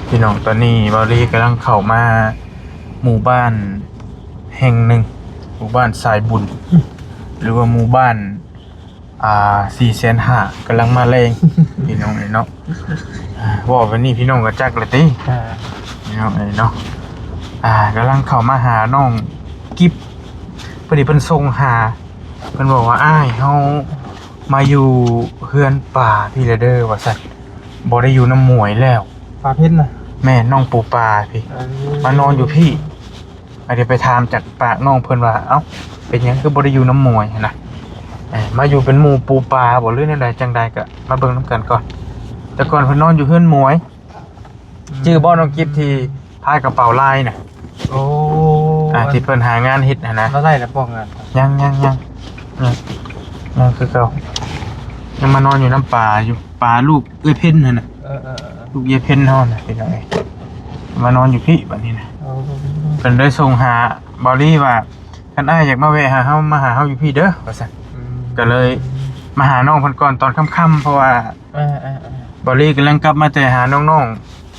พี่น้องตอนนี้บารีกำลังเข้ามาหมู่บ้านแห่งหนึ่งหมู่บ้านสายบุญหรือว่าหมู่บ้าน450,000กำลังมาแรง พี่น้องเนาะว่าวันนี้พี่น้องก็จักเลยติพี่น้องเนาะกำลังเข้ามาหาน้องกิ๊บพอดีเพิ่นส่งหาเพิ่นบอกว่าอ้ายเฮามาอยู่เฮือนป่าพี่เด้อว่าซั่นบ่ได้อยู่น้ำหมวยแล้วปลาเพชรนะแม่น้องปูปลาพี่มานอนอยู่พี่เดี๋ยวไปถามจากปากน้องเพิ่นว่าเอ้าเป็นหยังคือบ่ได้อยู่น้ำหมวยนะมาอยู่เป็นหมู่ปูปลาบ่หรือแนวใดจังใดก็มาเบิ่งนํกันก่อนแต่ก่อนเพิ่นนอนอยู่เฮือนหมวยชื่อบ่น้องกิ๊บที่พายกระเป๋าลายน่ะโอ้ที่เพิ่นหางานเฮ็ดนะแล้วได้แล้วป้องกันยังคือเก่ายังมานอนอยู่น้ำป่าอยู่ป่าลูกเอ้ยเพ่นนั่นน่ะลูกเอ้ยเพ่นเฮาน่ะเป็นจังไดมานอนอยู่พี่บัดนี้นะเพิ่นได้ส่งหาบอลี่ว่าคันอ้ายอยากมาแวะหาเฮามาหาเฮาอยู่พี่เด้อว่าซั่นก็เลยมาหาน้องเพิ่นก่อนตอนค่ำๆเพราะว่าบอลี่กำลังกลับมาแต่หาน้อง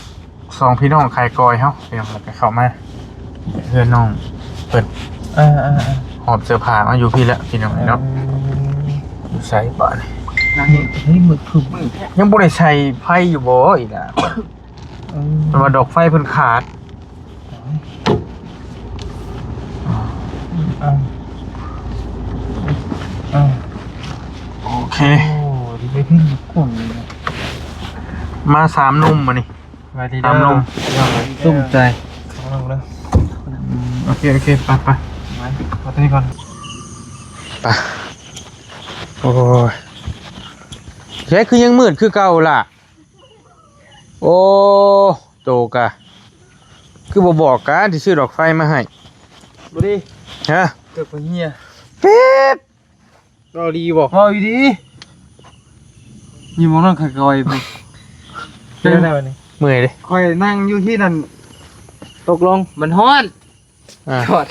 ๆ2พี่น้องขายกอยเฮาพี่น้องแล้วก็เข้ามาเพื่อนน้องเปิดหอบเสื้อผ้ามาอยู่พี่แล้วพี่น้องเนาะอยู่ไสบ่นี่นั่งเฮ้ยมือคือมือยังบ่ได้ใช้ไฟอยู่บ่อีกอ่ะแต่ว่าดอกไฟเพิ่นขาดโอเคโอ้ดีไปขึ้นกลุ่มเลยมา3หนุ่มมานี่3หนุ่มตุ้มใจลงแล้วโอเคไปมาตัวนี้ก่อนไปโอ้ยแค่คือยังมืดคือเก่าล่ะโอ้โตกะคือบ่บอกกันที่ซื้อดอกไฟมาให้บ่ดีฮะเกิดเหี้ยเป็ดรอดีบ่รออยู่ดีอยู่มองนั่งคอยไปเป็นอะไรวะนี่เมื่อยเลยคอยนั่งอยู่ที่นั่นตกลงมันฮ้อนจอด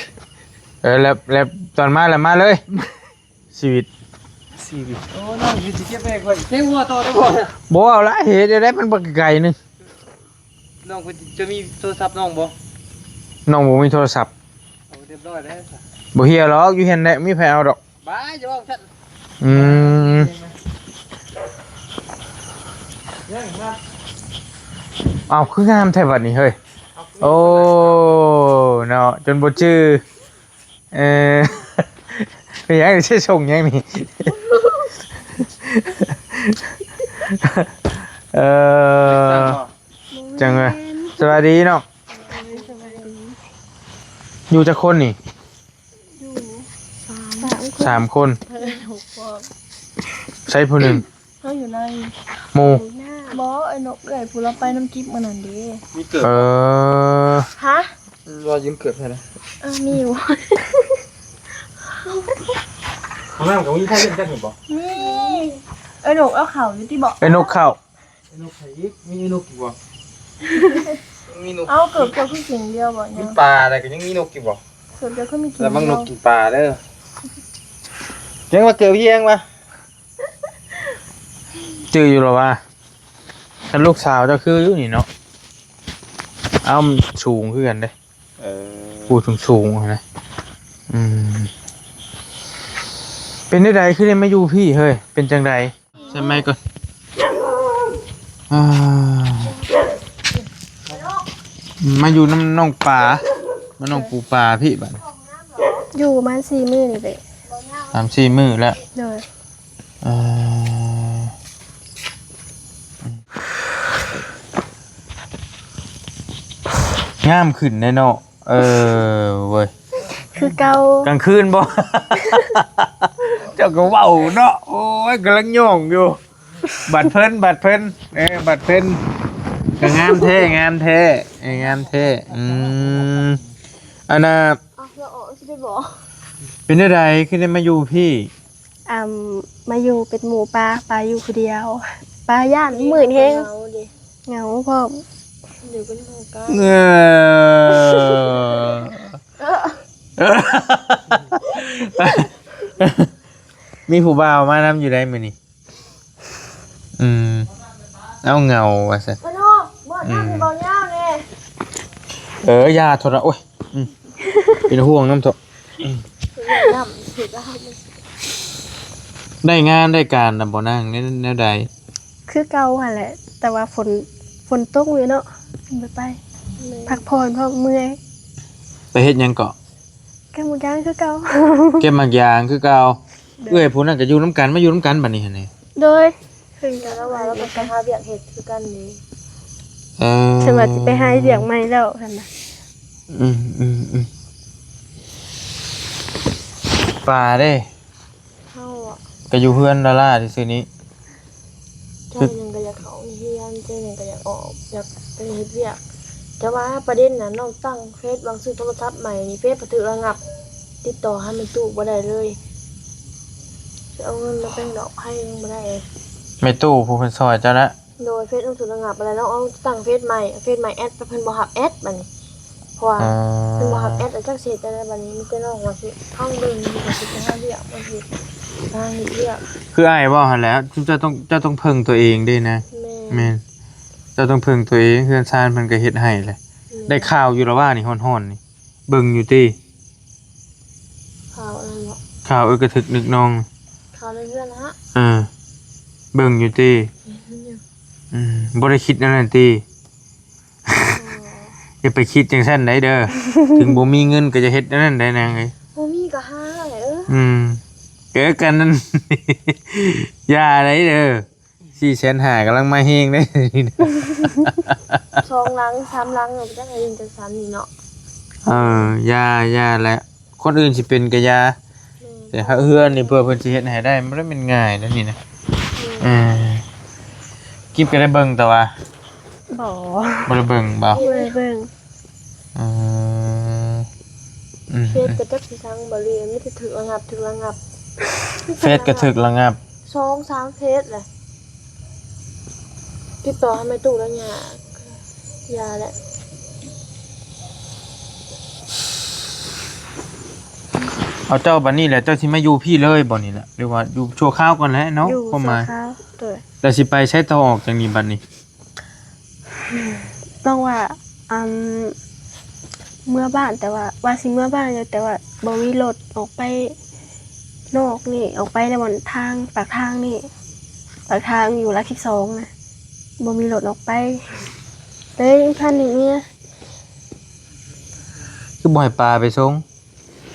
แล้วตอนมาแล้วมาเลยชีวิตโอ้น้องอยู่สิเก็บแม่คอยเก็บหัวต่อได้บ่บ่เอาละเฮ็ดได้มันบ่ไกลนึงน้องจะมีโทรศัพท์น้องบ่น้องบ่มีโทรศัพท์เรียบร้อยแล้วบ่เฮียหรอกอยู่เห็นได้มีไผเอาดอกบ้าจะบอกฉันเอาคืองามแท้บัดนี้เฮ้ยโอ้เนาะจนบ่ชื่อเป็นยังสิส่งยังนี่จังเลยสวัสดีเนาะอยู่จักคนนี่3คนใช้ผู้หนึ่งเขาอยู่ในหมู่บอไอ้นกเอ้ยผู้เราไปน้ำกิ๊บมานั่นดิมีเกิดฮะรอยืมเกิดใช่ไหมมีอยู่ของน้ำกับวิ่งท่าเล่นจักหนิบ่มีไอ้นกเอาเข่าอยู่ที่เบาะไอ้นกเข่าไอ้นกไข่ยิกมีนกกี่บ่มีนกเอาเกิดจะขึ้นเสียงเดียวบ่ยังปลาอะไรก็ยังมีนกกี่บ่เกิดจะขึ้นมีกี่แล้วบางนกกินปลาเด้อยังมาเกิดพี่ยังมาจื้ออยู่หรอวะท่านลูกสาวเจ้าคืออยู่นี่เนาะเอาสูงขึ้นกันเด้พูดสูงนะเป็นได้ใดคือได้มาอยู่พี่เฮ้ยเป็นจังใดใช่ไหมก่อนมาอยู่น้องป่ามาน้องปูป่าพี่บ้านอยู่มา4 มื้อนี่เด้3-4 มื้อแล้วเลยงามขึ้นแน่เนาะเว้ยคือเก่ากลางคืนบ่ เจ้าก็เว้าเนาะโอ้ยกำลังย่องอยู่บัดเพิ่นบัดเพิ่นก็งามแท้งามแท้อันน่ะเราออกสิได้บ่เป็นได้ใดคือได้มาอยู่พี่มาอยู่เป็นหมู่ปลาอยู่คนเดียวปลาย่านมื้อนี้เหงาพร้อมอยู่เป็นหมู่กันมีผู้บ่าวมานำอยู่ได้มื้อนี้เอาเงาว่าซั่นบ่ ทำบ่ยาวแน่ ยาโทรโอ้ยเป็นห่วงน้ำโทน้ำสิแล้วได้งานได้การน่ะบ่นั่งแนวใดคือเก่าหั่นแหละแต่ว่าฝนตกอยู่เนาะไปพักผ่อนเพราะเมื่อย ไปเฮ็ดหยังเกาะ แกหมูย่างคือเก่า เก็บหมากยางคือเก่าผู้นั้นก็อยู่น้ำกันมาอยู่น้ำกันบัดนี้หั่นนี่ โดยคือกันแล้วว่าเราไปหาเวียกเฮ็ดคือกันนี่ฉันว่าสิไปหาเวียกใหม่แล้วคั่นน่ะป่าเด้เฮาอ่ะก็อยู่เฮือนดาราซื่อนี้ใจนึงก็อยากเข้าเฮียนใจนึงก็อยากออกอยากไปเฮ็ดเวียกแต่ว่าประเด็นน่ะน้องตั้งเฟซวางซื้อโทรศัพท์ใหม่นี่เฟซบ่ถูกระงับติดต่อหาแม่ตู้บ่ได้เลยจะเอาเงินมาเป็นดอกให้ยังบ่ได้แม่ตู้ผู้เพิ่นซอยเจ้าละโดยเฟซต้องถูกระงับอะไรน้องเอาตั้งเฟซใหม่แอดเพิ่นบ่รับแอดบัดนี้เพราะว่าเพิ่นบ่รับแอดแล้วจักสิเฮ็ดจังได๋บัดนี้มีแต่น้องว่าสิฟังเบิ่งว่าสิไปหาเวียกบ่สิทางเฮ็ดเวียกคืออ้ายเว้าหั่นแหล้วเจ้าต้องเพิ่งตัวเองเด้นะแม่นเจ้าต้องเพิ่งตัวเองเฮือนซานเพิ่นก็เฮ็ดให้แหละได้ข่าวอยู่แล้วว่านี่ฮ้อนๆนี่เบิ่งอยู่ติข่าวอะไรเนาะข่าวกระทึกนึกนองข่าวในเฮือนนะฮะเบิ่งอยู่ติบ่ได้คิดนั่นน่ะติอย่าไปคิดจังซั่นได้เด้อถึงบ่มีเงินก็จะเฮ็ดนั่นได้นางเอ้ยบ่มีก็หากันนั่นอย่าได้เด้อ4,500,000กำลังมาแฮงเด้2ลัง3ลังก็จังได๋จังซั่นนี่เนาะอย่าแหละคนอื่นสิเป็นก็อย่าแต่ถ้าเฮือนนี่เพื่อเพิ่นสิเฮ็ดให้ได้มันบ่แม่นง่ายนะนี่นะกิ๊บก็ได้เบิ่งแต่ว่าบ่ได้เบิ่งบ่ได้เบิ่งเฟซก็จักสิสั่งบ่เลยมีแต่ถูกระงับเฟซก็ถูกระงับ 2-3 เฟซเลยติดต่อให้แม่ตู้แล้วยาแหละเอาเจ้าบัดนี้แหละเจ้าสิมาอยู่พี่เลยบ่นี่แหละหรือว่าอยู่ชั่วคราวก่อนแหละเนาะประมาณแต่สิไปใช้ต่อออกจังนี้บัดนี้ต้องว่าเมื่อบ้านแต่ว่าสิเมื่อบ้านอยู่แต่ว่าบ่มีรถออกไปนอกนี่ออกไปในบนทางปากทางนี่ปากทางอยู่ละ12นะบ่มีรถออกไปเลยพันอย่างเงี้ยคือบ่ให้ปลาไปส่ง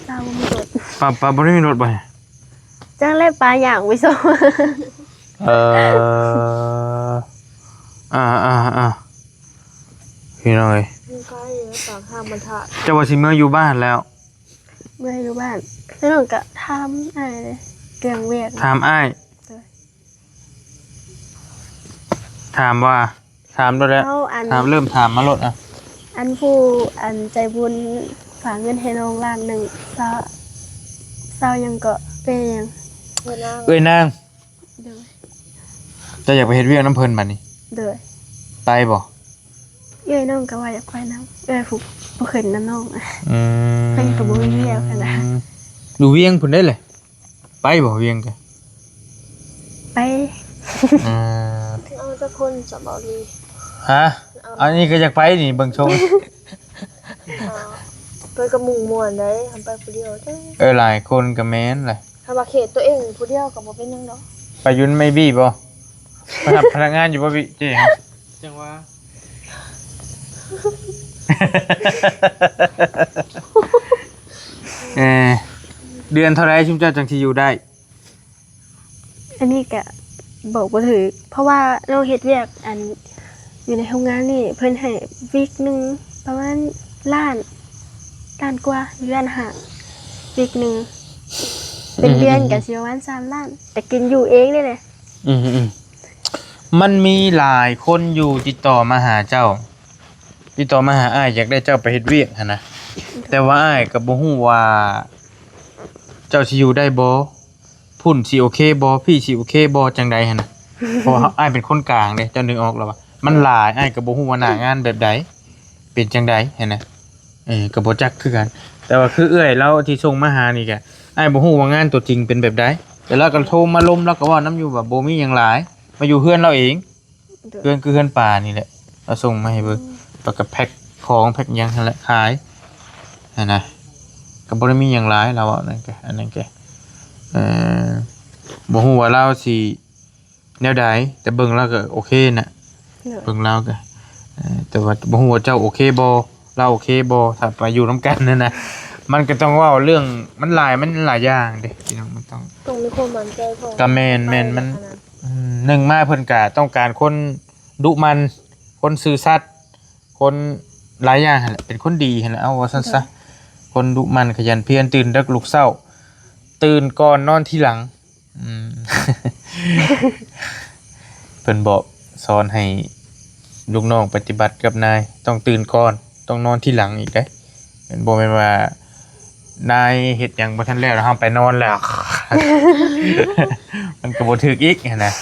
ปลาบ่มีรถปลาบ่ได้มีรถบ่จังไล่ปลาอย่างไปส่งพี่น้อยใกล้ปากทางบรรทัดเจ้าว่าสิเมื่ออยู่บ้านแล้วเมื่ออยู่บ้านแล้วน้องก็ถามอ้ายเลยเรื่องเวียกถามอ้ายถามว่าถามด้วยแล้วถามเริ่มถามมาโลดอันผู้ใจบุญฝากเงินให้น้องล้านหนึ่งเศร้ายังก็เป็นยังนางจะอยากไปเฮ็ดเวียกน้ำเพิ่นบัดนี้ไปบ่น้องก็ว่าอยากไปน้ำผูกบ่เคยน้ำน้องเพิ่นก็บ่มีเวียกกันนะดูเวียงเพิ่นได้เลยไปบ่เวียงกันไปเอาจะคนจะบ่ดีฮะอันนี้ก็อยากไปนี่เบิ่งชมไปกับหมู่ม่วนได้ทำไปผู้เดียวหลายคนก็แม่นแหละถ้าว่าเขตตัวเองผู้เดียวก็บ่เป็นหยังดอกไปยุ่นไม่บี้บ่พนักงานอยู่บ่พี่เจ๊จังว่าเดือนเท่าไรชุมเจ้าจังที่อยู่ได้อันนี้ก็บอกบ่ถือเพราะว่าเราเฮ็ดเวียกอยู่ในโรงงานนี่เพิ่นให้วีคนึงประมาณล้านกว่าเดือนหาวีคนึงเป็นเดือนก็สิประมาณ3ล้านแต่กินอยู่เองนี่แหละมันมีหลายคนอยู่ติดต่อมาหาเจ้าติดต่อมาหาอ้ายอยากได้เจ้าไปเฮ็ดเวียกหั่นนะแต่ว่าอ้ายก็บ่ฮู้ว่าเจ้าสิอยู่ได้บ่พุ่นสิโอเคบ่พี่สิโอเคบ่จังใดหั่นน่ะเพราะว่าอ้ายเป็นคนกลางเด้เจ้านึกออกแล้วว่ามันหลายอ้ายก็บ่ฮู้ว่าหน้างานแบบใดเป็นจังใดหั่นน่ะก็บ่จักคือกันแต่ว่าคือเอื้อยเราที่ส่งมาหานี่ก็อ้ายบ่ฮู้ว่างานตัวจริงเป็นแบบใดแต่เราก็โทรมาล้มแล้วก็ว่าน้ำอยู่ว่าบ่มีหยังหลายมาอยู่เฮือนเราเองเฮือนคือเฮือนป่านี่แหละ เอาส่งมาให้เบิ่งแล้วก็แพ็คของแพ็คหยังนั่นแหละขายนะก็บ่ได้มีหยังหลายเราอันนั้นแกบ่ฮู้ว่าเราสิแนวใดแต่เบิ่งแล้วก็โอเคน่ะเบิ่งแล้วก็แต่ว่าบ่ฮู้ว่าเจ้าโอเคบ่เราโอเคบ่ถ้าไปอยู่นํกันนั่นนะมันก็ต้องเว้าเรื่องมันหลายอย่างเด้พี่น้องมันต้องมีความมั่นใจพอก็แม่นมันหนึ่งมาเพิ่นก็ต้องการคนดุมันคนซื่อสัตย์คนหลายอย่างหั่นแหละเป็นคนดีหั่นแหละเอาว่าซั่นซะคนดุมันขยันเพียรตื่นดึกลุกเช้าตื่นก่อนนอนทีหลังเพิ่นบอกสอนให้ลูกน้องปฏิบัติกับนายต้องตื่นก่อนต้องนอนทีหลังอีกเด้เป็นบ่แม่นว่านายเฮ็ดหยังบ่ทันแล้วเฮาไปนอนแล้ว มันก็บ่ถูกอีกนะ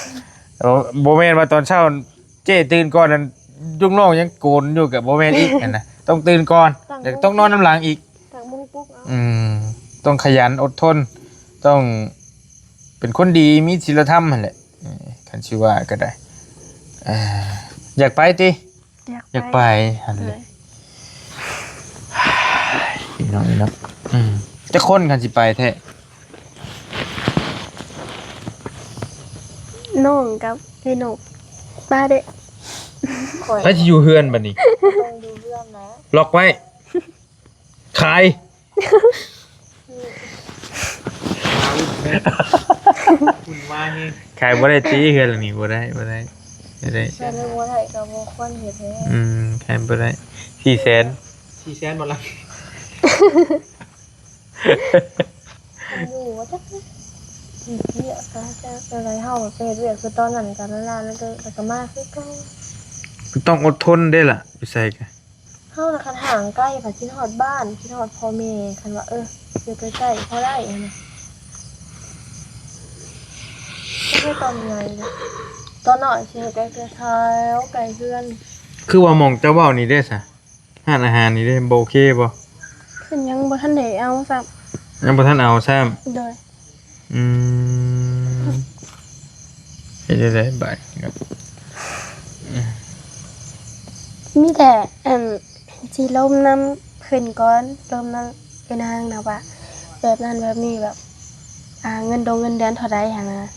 บ่แม่นว่าตอนเช้าเจ้ตื่นก่อนนั้นลูกน้องยังโกนอยู่กับบ่แม่นอีกนะต้องตื่นก่อนแต่ต้องนอนน้ำหลังอีกตั้งมุ้งปุ๊กเอาต้องขยันอดทนต้องเป็นคนดีมีศีลธรรมนั่นแหละคันชื่อว่าก็ได้อยากไปติอยากไปหั่นเลยพี่น้องเนาะจะคนกันสิไปแท้น้องกับไอ้นกป้าเด้ไปสิอยู่เฮือนบัดนี้ต้องดูเรื่องนะล็อกไว้ขายคุณว่าเฮ้ขายบ่ได้ตีเฮือนหลังนี้บ่ได้ใช่เลยบ่ได้ก็บ่ควรเฮ็ดแท้ขายบ่ได้400,000บ่ล่ะอยู่ว่าจักนี่อะค่ะจะอะไรเฮาไปเฮ็ดเวียกคือตอนนั้นกันนานแล้วก็มาคือเก่าต้องอดทนได้ล่ะไปใส่กันเฮาน่ะคันห่างใกล้ค่ะคิดฮอดบ้านคิดฮอดพ่อแม่คันว่าอยู่ใกล้ๆพอได้นะไม่ตอนไงตอนน้อยสิเฮ็ดไก่ขาวไก่เฮือนคือว่าหม่องเจ้าเว้านี่ได้ซะร้านอาหารนี่ได้บ่โอเคบ่คือยังบ่ทันได้เอาซ้ยังบ่ทันเอาซ้ำโดยเฮ็ดได้บาดครับมีแต่สิลมน้ำขึ้นก่อนลมน้ำเป็นนางนะว่าแบบนั้นแบบนี้แบบเงินเดือนเท่าใดหั่นนะ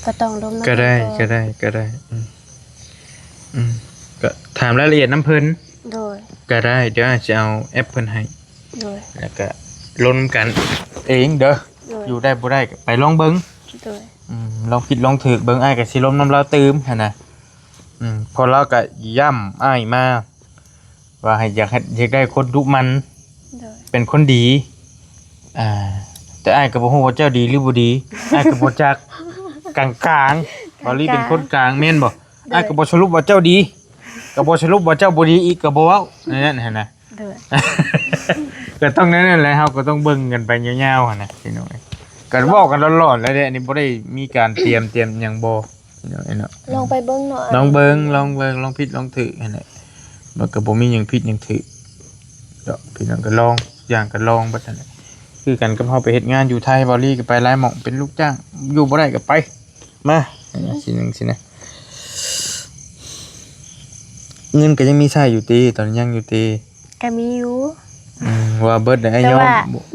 ก็ต้องลมน้ำก็ได้ก็ถามรายละเอียดน้ำเพิ่นโดยก็ได้เดี๋ยวอาจจะเอาแอปเพิ่นให้โดยแล้วก็ลนกันเองเด้ออยู่ได้บ่ได้ก็ไปลองเบิ่งโดยลองผิดลองถูกเบิ่งอ้ายก็สิลมน้ำเราตื่มหั่นน่ะพอเราก็ย้ำอ้ายมาว่าให้อยากได้คนดุมันเป็นคนดีแต่อ้ายก็บ่ฮู้ว่าเจ้าดีหรือบ่ดีอ้ายก็บ่จักกลางๆบ่ลีเป็นคนกลางแม่นบ่อ้ายก็บ่สรุปว่าเจ้าดีก็บ่สรุปว่าเจ้าบ่ดีอีกก็บ่เว้านั่นหั่นน่ะก็ต้องนั่นแหละเฮาก็ต้องเบิ่งกันไปยาวๆหั่นน่ะพี่น้องก็เว้ากันร้อนๆแล้วเด้อันนี้บ่ได้มีการเตรียมหยังบ่เนาะลองไปเบิ่งเนาะลองเบิ่งลองผิดลองถูกหั่นแหละมันก็บ่มีหยังผิดหยังถูกเด้อพี่น้องก็ลองอย่างก็ลองบัดนั้นแหละคือกันกับเฮาไปเฮ็ดงานอยู่ไทยบ่ลีก็ไปหลายหม่องเป็นลูกจ้างอยู่บ่ได้ก็ไปมาสินึงสินะเงินก็ยังมีใช้อยู่ติตอนยังอยู่ติก็มีอยู่ว่าเบิดได้ยอม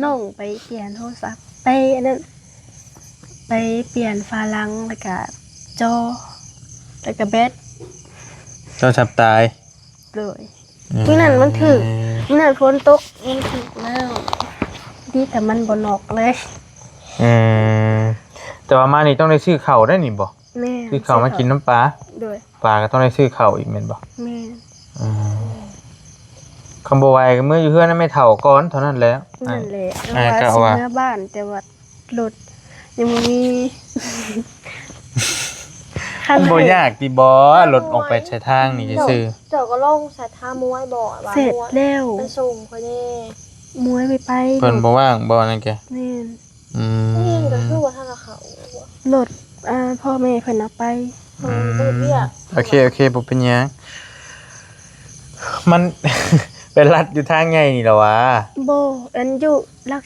น้องไปเปลี่ยนโทรศัพท์ไปอันนั้นไปเปลี่ยนฝาลังแล้วก็จอแล้วก็แบตจอทับตายเลยมื้อนั้นมันถึกมื้อนั้นฝนตกมันถึกแล้วดีแต่มันบ่นอกเลยแต่ว่ามานี่ต้องได้ซื้อข้าวได้นี่บ่แม่ซื้อข้าวมากินน้ำปลาโดยปลาก็ต้องได้ซื้อข้าวอีกแม่นบ่แม่คำบ่ไหวก็มื้ออยู่เฮือนนั้นไม่เฒ่าก่อนเท่านั้นแหละนั่นแหละว่าสิมาบ้านแต่ว่ารถยังบ่มีมันบ่ยากติบ่รถออกไปใช้ทางนี่ซื่อเจ้าก็ลงใช้ทางมวยบ่ว่าเสร็จแล้วไปส่งค่อยแน่มวยไปเพิ่นบ่ว่างบ่นั่นแกแม่นนี่ก็คือว่าถ้าเขารถพ่อแม่เพิ่นเอาไปโอเคบ่เป็นหยังมันเป็นรัดอยู่ทางไงนี่ล่ะวะบ่อันอยู่หลัก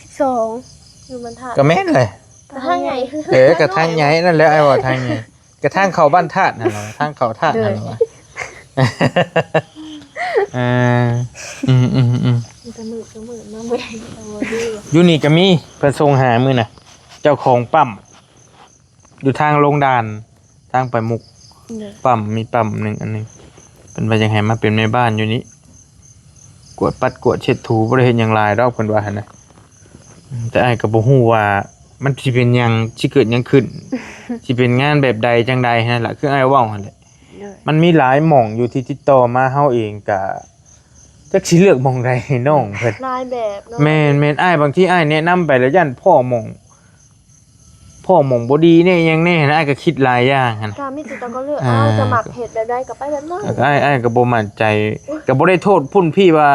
12อยู่บรรทัดก็แม่นเลยทางใหญ่ก็ทางใหญ่นั่นแหละไอ้ว่าทางใหญ่ก็ทางเข้าบ้านธาตุนั่นล่ะทางเข้าธาตุนั่นล่ะ เอออืม จะมือมาเบิ่งบ่ดี อยู่นี่ก็มีเพิ่นส่งหามื้อน่ะเจ้าของปั๊มอยู่ทางลงด่านทางไปมุก เด้อ ปั๊มมีปั๊มหนึงอันหนึงเพิ่นว่าจังให้มาเป็นแม่บ้านอยู่นี้กวดปัดกวดเช็ดถูบ่ได้เฮ็ดหยังหลายดอกเพิ่นว่าหั่นน่ะแต่อ้ายก็บ่ฮู้ว่ามันสิเป็นหยังสิเกิดหยังขึ้น สิเป็นงานแบบใดจังใดนั่นล่ะคืออ้ายเว้าหั่นแหละ เด้อ มันมีหลายหม่องอยู่ที่ติดต่อมาเฮาเองก็จักสิเลือกหม่องใดให้น้องเพิ่น ลายแบบเนาะ แม่นอ้ายบางทีอ้ายแนะนำไปแล้วยันพ่อหม่องบ่ดีแน่ยังแน่นะอ้ายก็คิดหลายอย่างหั่น ก็มีสิตก็เลือกเอาจะหมักเผ็ดแบบใดก็ไปแบบนั้น แล้วก็อ้ายก็บ่มั่นใจก็บ่ได้โทษพุ่นพี่ว่า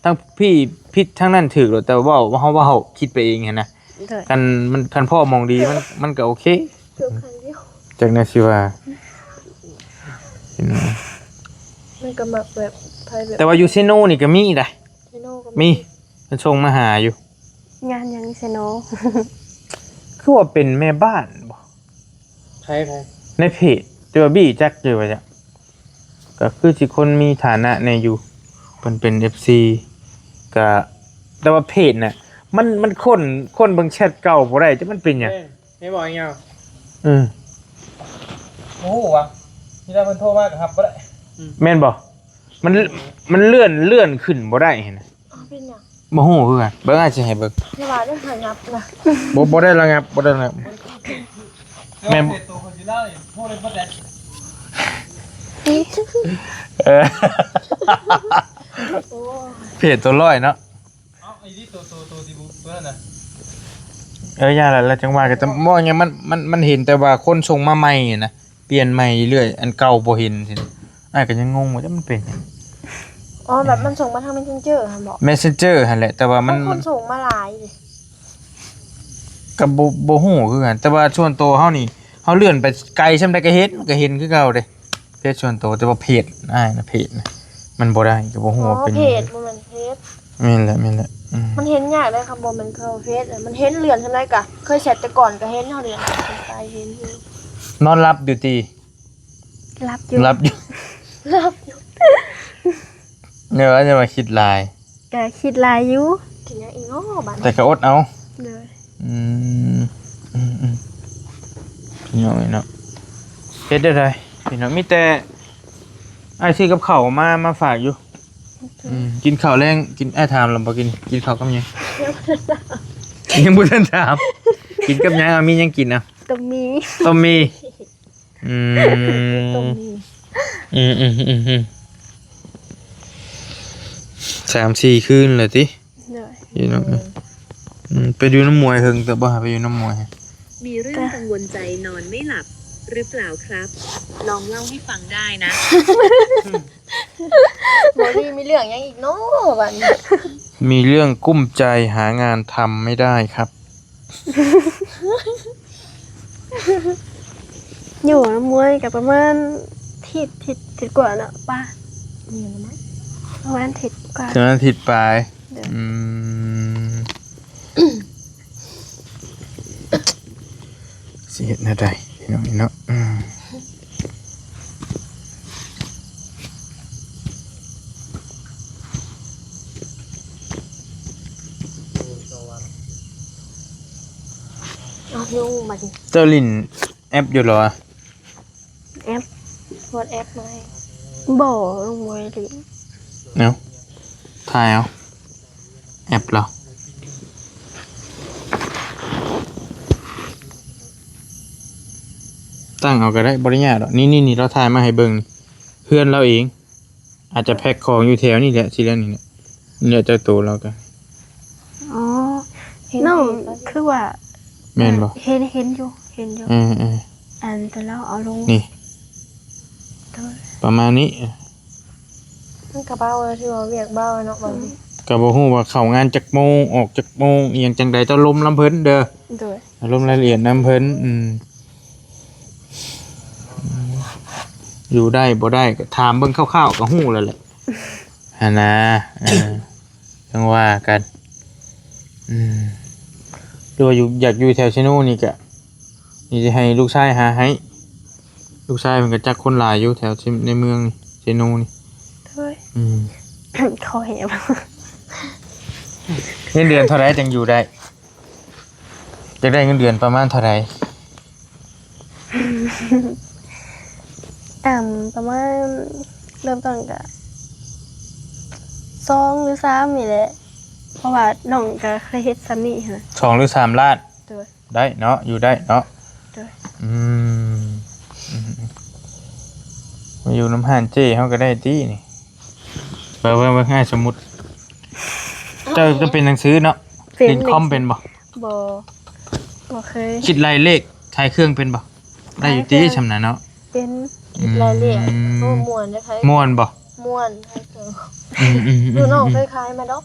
ทั้งพี่ผิดทั้งนั้นถูกหรอกแต่ว่าเฮาคิดไปเองหั่นนะ เด้อ คันพ่อมองดีมันก็โอเค คือครั้งเดียว จักแน่สิว่าเห็นไหม มันก็หมักแบบไผแบบ แต่ว่าอยู่ซิโนนี่ก็มีได้ พี่โน่ก็ มีเพิ่นส่งมาหาอยู่ งานยังเซโน คือว่าเป็นแม่บ้านบ่ ไผ ในเพจเจอบี้จักเจอว่าจ้ะก็คือสิคนมีฐานะในอยู่เพิ่นเป็น FC ก็แต่ว่าเพจน่ะมันคนเบิ่งแชทเก่าบ่ได้จะมันเป็นหยัง ไม่บอกอีหยัง อืม โอ้โหว่ะนี่ถ้าเพิ่นโทรมาก็รับบ่ได้ แม่นบ่มันเลื่อนขึ้นบ่ได้เห็นน่ะ เป็นหยัง บ่ฮู้คือกันเบิ่งอาจสิให้เบิ่ง อย่าว่าได้หายับนะ บ่ได้ระงับบ่ได้ระงับ แม่ แม่ตัวคนสิเล่าโทรเลยบ่ได้ เออ โอ้ เพจตัวร้อยเนาะ เอ้าไอ้นี่ตัวที่บุตัวนั้นน่ะ ย่าแล้วจังว่าก็จะมองหยังมันเห็นแต่ว่าคนส่งมาใหม่น่ะเปลี่ยนใหม่เรื่อยอันเก่าบ่เห็นสิอ้ายก็ยังงงว่าจะมันเป็นหยัง อ๋อแบบมันส่งมาทาง Messenger ค่ะบอก Messenger หั่นแหละแต่ว่ามัน คนส่งมาหลายดิ ก็บ่ฮู้คือกันแต่ว่าส่วนตัวเฮานี่เฮาเลื่อนไปไกลซำใดก็เห็นคือเก่าเด้เพจส่วนตัวแต่ว่าเพจอ้ายนะเพจนะมันบ่ได้ก็บ่ฮู้ อ๋อ ว่าเป็น เพ หยัง จบ่แม่นเพจ แม่นแหละอืม มันเห็นยากเลยค่ะบ่แม่นเพจมันเห็นเลื่อนทำไดกะเคยแชทแต่ก่อนก็เห็นเฮาเดือนไปเห็นอยู่ นอนรับอยู่ติ รับอยู่ รับอยู่ รับอยู่ เนี่ยว่าจะมาคิดหลาย ก็คิดหลายอยู่ถึงยังอีกเนาะบัด แต่ก็อดเอา เด้อ อืมพี่น้องเนาะเฮ็ดได้ไรพี่น้องมีแต่ไอ้ายซื้อกับข้าวมาฝากอยู่กินข้าวแรงกินไอ้ายถามแล้วบ่กินข้าวกับหยังยังบ่ทันถามกินกับหยังมีหยังกินอ่ะ ต้องมี ต้มมีอืม ต้องมี 3-4 คืนเลยติ เด้อ พี่น้องไปดูน้ำมวยเฮิงแต่บ่หาไปดูน้ำมวย มีเรื่องกังวลใจนอนไม่หลับหรือเปล่าครับ ลองเล่าให้ฟังได้นะ บ่ดีมีเรื่องหยังอีกเนาะบัดนี้ มีเรื่องกุ้มใจหางานทำไม่ได้ครับ อยู่น้ำมวยก็ประมาณทิศกว่าเนาะป้านี่ละมั้งประมาณทิศกว่า ถึงอาทิตย์ปลาย เด้อ สิเฮ็ดแนวใดพี่น้องเนาะเอาอยู่บัดนี้ เจ้าลินแอปอยู่เหรอ แอปโหลดแอปมาให้บ่น้ำมวยดิ เนาะถ่ายเอาแอปเราตั้งเอาก็ได้บริญญาดอกนี่เราถ่ายมาให้เบิ่งนี่เพื่อนเราเอง อาจจะแพ็คของอยู่แถวนี่แหละสิแล้วนี่เนี่ยเจ้าตัวเรากัน อ๋อน้องคือว่า แม่นบ่ เห็นอยู่อันแต่เราเอาลง นี่ เด้อ ประมาณนี้ มันก็เบาเลยที่ว่าเวียกเบาเนาะบางที ก็บ่ฮู้ว่าเข้างานจักโมงออกจักโมงอีหยังจังใดต้องลมลำเพิ่นเด้อ เด้อ ลมรายละเอียดนำเพิ่นอยู่ได้บ่ได้ก็ถามเบิ่งคร่าวๆก็ฮู้แล้วแหละหั่นนะจังว่ากันหรือว่าอยากอยู่แถวชิโน่นี่ก็นี่จะให้ลูกชายหาให้ลูกชายมันก็จักคนหลายอยู่แถวในเมืองนี่เช นูนี่ เฮ้ย คอแหบ เงินเดือนเท่าไรจังอยู่ได้จะได้เงินเดือนประมาณเท่าไร ประมาณเริ่มต้นกับ2หรือ3นี่แหละเพราะว่าน้องก็เคยเฮ็ดซ้ำนี่ฮะ 2 หรือ 3 ล้าน โดย ได้เนาะอยู่ได้เนาะ โดย มาอยู่น้ำห่านเจ้เขาก็ได้ตีนี่เปิดไว้ง่ายสมมุติเจ้าจะเป็นหนังสือเนาะเล่นคอมเป็นบ่ บ่เคย คิดรายเลขใช้เครื่องเป็นบ่ได้อยู่ตีชำนาญเนาะ เป็น รายละเอียด อืม โอ้ม่วนนะคะ ม่วนบ่ ม่วนให้เจอดูน้องคล้ายๆมาดอก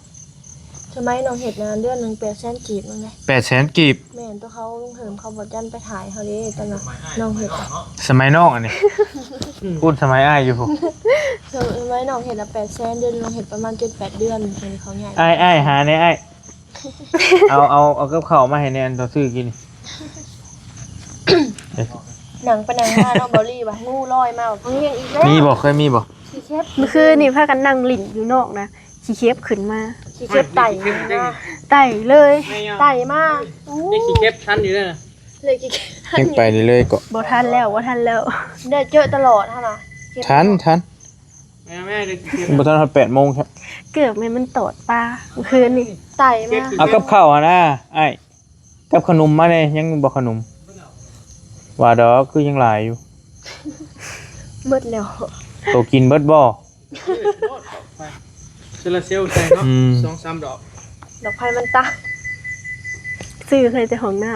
ทำไมน้องเห็ดงานเดือนหนึง800,000กีบนึงไง 800,000 กีบ แม่นตัวเขาลุงเหิมเขาบ่ยันไปถ่ายเขาเด้ตอนน่ะน้องเห็ดอะ สมัยน้องอันนี้ พูดสมัยอ้ายอยู่ ทำไมน้องเห็ดละ800,000เดือนน้องเห็ดประมาณ7-8เดือนเป็นเขาใหญ่ อ้ายหาเนี่ยอ้ายเอากับข้าวมาให้แนนต่อซื้อกิน หนังเป็นหนังมาน้องบอลลี่ว่ะงูลอยมาแบบเพิ่งยังอีกแล้ว มีบ่เคยมีบ่ ขี้เชฟ เมื่อคืนนี่พากันนั่งหลิ่นอยู่นอกนะขี้เข็บขึ้นมา ขี้เชฟไต่มา ไต่เลย ไต่มาอู้ นี่ขี้เก็บชั้นอยู่เลยนะ เลยขี้เชฟ ยังไปเรื่อยๆก็ บ่ทันแล้วบ่ทันแล้ว ได้เจอตลอดฮะนะเก็บ ทัน แม่เลยขี้เก็บ บ่ทัน8 โมงครับ เกือบแม่นมันตอดปลาเมื่อคืนนี่ ไต่มา เอากับข้าวนะอ้ายกับขนมมาเลยยังบ่ขนมว่าดอกคือยังหลายอยู่ มืดแล้ว โตกินเบิดบ่ เซลเซลใส่เนาะ 2-3 ดอก ดอกไฟมันตาย ซื้อใส่แต่ห้องน้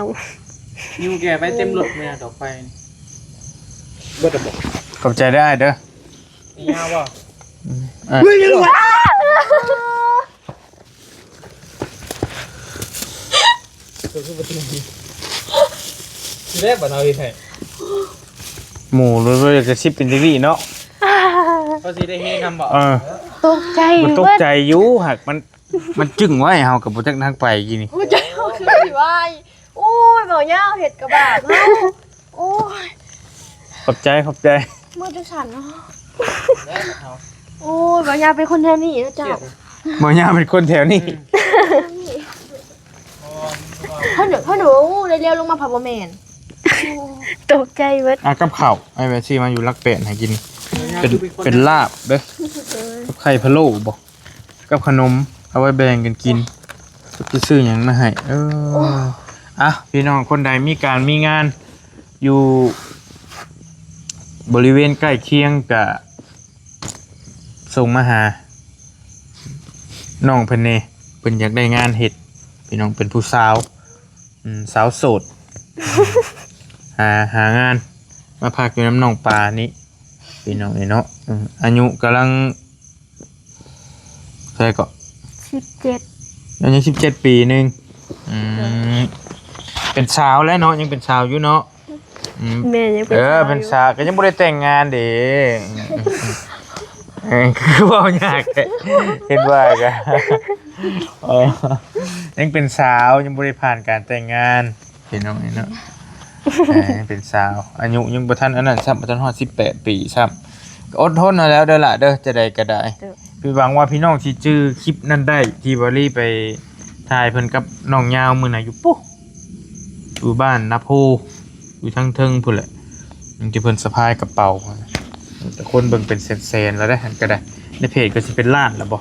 นิ้วแกไปเต็มรถเนี่ยดอกไฟเบิดระบบ ขอบใจได้เด้อ นี่ยาวบ่ อ่ะ คือบ่ถึงทีแรกบ่เอาอีกให้ หมูรวยๆกระซิบเป็นจังซี่เนาะ เขาสิได้เฮนำบ่ ำตกใจ มันตก เบิด ใจอยู่หากมันจึ้งไว้เฮากับบ่จักทางไปกินนี่ โอ้ยใจเขาคือสิวายโอ้ยบ่ยาวเห็ดกระบาดเฮาโอ้ย ขอบใจ มือจะสั่นเนาะโอ้ยบ่ยาวเป็นคนแถวนี้นะเจ้า บ่ย่าเป็นคนแถวนี้ พ่อหนูเร็วๆลงมาผับบ่แม่น ตกใจเบิด อ่ะกับข้าวไอ้แม่ซี่มาอยู่รักเป็ดให้กิน เป็นลาบเด้อกับไข่พะโล้บ่กับขนมเอาไว้แบ่งกันกินจะซื้อหยังมาให้อ่ะพี่น้องคนใดมีการมีงานอยู่บริเวณใกล้เคียงก็ส่งมาหาน้องเพิ่นแน่เพิ่นอยากได้งานเฮ็ดพี่น้องเป็นผู้สาวสาวโสด หางานมาพักอยู่น้ำหนองปลานี้พี่น้องเนาะอายุกำลังเท่าไหร่ก็ 17 อายุ17 ปีหนึงเป็นสาวแล้วเนาะยังเป็นสาวอยู่เนาะ แม่ยังเป็น เป็นสาวก็ยังบ่ได้แต่งงานเด้คือเว้ายากแท้เห็นว่าก็ยังเป็นสาวยังบ่ได้ผ่านการแต่งงานพี่น้องเนาะ เป็นสาวอายุยังบ่ทันอันนั้นซ้ำบ่ทันฮอด18 ปีซ้ำก็อดทนเอาแล้วเด้อล่ะเด้อจะได้ก็ได้พี่หวังว่าพี่น้องสิจื้อคลิปนั้นได้ที่บรี่ไปถ่ายเพิ่นกับน้องยาวมื้อน่ะอยู่ปุ๊อยู่บ้านนาโพอยู่ทางเทิงพุ่นแหละยังที่เพิ่นสะพายกระเป๋าแต่คนเบิ่งเป็นแสนๆแล้วได้หันก็ได้ในเพจก็สิเป็นล้านแล้วบ่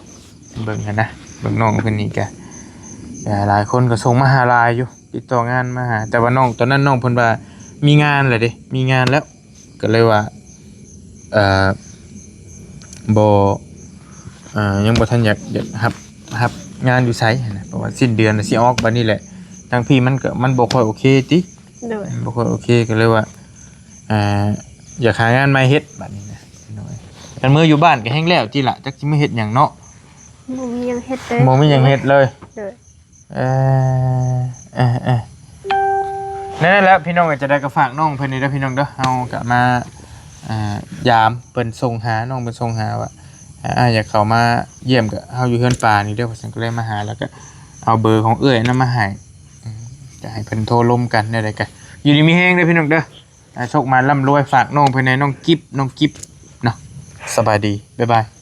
เบิ่งกันนะเบิ่งน้องเพิ่นนี่ก็หลายคนก็ส่งมาหาไลน์อยู่ติดต่องานมาหาแต่ว่าน้องตอนนั้นน้องเพิ่นว่ามีงานแหละเด้มีงานแล้วก็เลยว่าบ่ยังบ่ทันอยากรับงานอยู่ไสนะเพราะว่าสิ้นเดือนน่ะสิออกบัดนี้แหละทางพี่มันบ่ค่อยโอเคติ โดย บ่ค่อยโอเคก็เลยว่าอยากหางานใหม่เฮ็ดบัดนี้นะน้อยกันมื้ออยู่บ้านก็แฮงแล้วติล่ะจักสิมาเฮ็ดหยังเนาะ บ่มีหยังเฮ็ดเลย บ่มีหยังเฮ็ดเลย โดย นั่นแหละพี่น้องก็จะได้ก็ฝากน้องเพิ่นนี่เด้อพี่น้องเด้อเฮาก็มายามเพิ่นส่งหาน้องเพิ่นส่งหาว่าอยากเข้ามาเยี่ยมก็เฮาอยู่เฮือนป่านี่เด้อเพิ่นก็เลยมาหาแล้วก็เอาเบอร์ของเอื้อยนำมาให้จะให้เพิ่นโทรลมกันได้กันอยู่ดีมีแฮงเด้อพี่น้องเด้อโชคมาร่ำรวยฝากน้องเพิ่นให้น้องกิ๊บเนาะ สบายดีบ๊ายบาย